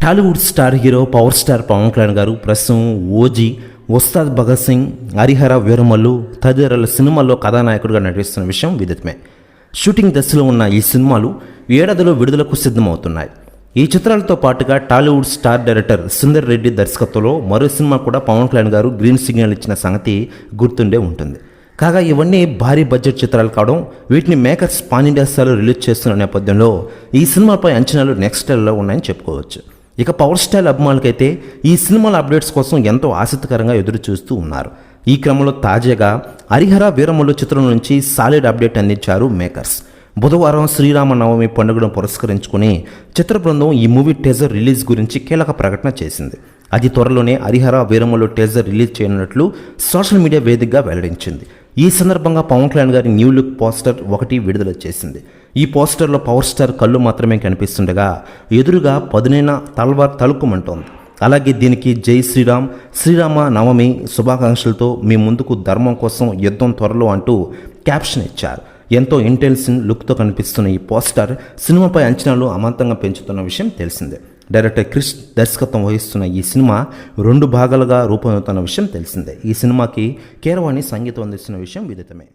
Tollywood star hero power star Pawan Kalyan గారు ప్రస్తుతం OG, Ustaad Bhagat Singh, Harihara Veeramallu తదితరుల సినిమాల్లో కథానాయకుడిగా నటిస్తున్న విషయం విదితమే. షూటింగ్ దశలో ఉన్న ఈ సినిమాలు ఏడాదిలో విడుదలకు సిద్ధమవుతున్నాయి. ఈ చిత్రాలతో పాటుగా టాలీవుడ్ స్టార్ డైరెక్టర్ సుందర్ రెడ్డి దర్శకత్వంలో మరో సినిమా కూడా పవన్ కళ్యాణ్ గారు గ్రీన్ సిగ్నల్ ఇచ్చిన సంగతి గుర్తుండే ఉంటుంది. కాగా ఇవన్నీ భారీ బడ్జెట్ చిత్రాలు కావడం, వీటిని మేకర్స్ పాన్ ఇండియా స్థాయిలో రిలీజ్ చేస్తున్న నేపథ్యంలో ఈ సినిమాపై అంచనాలు నెక్స్ట్ లెవెల్లో ఉన్నాయని చెప్పుకోవచ్చు. ఇక పవర్ స్టార్ అభిమానులకైతే ఈ సినిమాల అప్డేట్స్ కోసం ఎంతో ఆసక్తికరంగా ఎదురు చూస్తూ ఉన్నారు. ఈ క్రమంలో తాజాగా హరిహర వీరమల్లు చిత్రం నుంచి సాలిడ్ అప్డేట్ అందించారు మేకర్స్. బుధవారం శ్రీరామనవమి పండుగను పురస్కరించుకుని చిత్ర బృందం ఈ మూవీ టీజర్ రిలీజ్ గురించి కీలక ప్రకటన చేసింది. అది త్వరలోనే హరిహర వీరమల్లు టీజర్ రిలీజ్ చేయనున్నట్లు సోషల్ మీడియా వేదికగా వెల్లడించింది. ఈ సందర్భంగా పవన్ కళ్యాణ్ గారి న్యూ లుక్ పోస్టర్ ఒకటి విడుదల చేసింది. ఈ పోస్టర్లో పవర్ స్టార్ కళ్ళు మాత్రమే కనిపిస్తుండగా ఎదురుగా పదునైన తల్వార్ తలుక్కుమంటోంది. అలాగే దీనికి జై శ్రీరామ్, శ్రీరామ నవమి శుభాకాంక్షలతో మీ ముందుకు ధర్మం కోసం యుద్ధం త్వరలో అంటూ క్యాప్షన్ ఇచ్చారు. ఎంతో ఇంటెన్సివ్ లుక్తో కనిపిస్తున్న ఈ పోస్టర్ సినిమాపై అంచనాలు అమాంతంగా పెంచుతున్న విషయం తెలిసిందే. డైరెక్టర్ క్రిష్ దర్శకత్వం వహిస్తున్న ఈ సినిమా 2 భాగాలుగా రూపొందుతున్న విషయం తెలిసిందే. ఈ సినిమాకి కీరవాణి సంగీతం అందిస్తున్న విషయం విదితమే.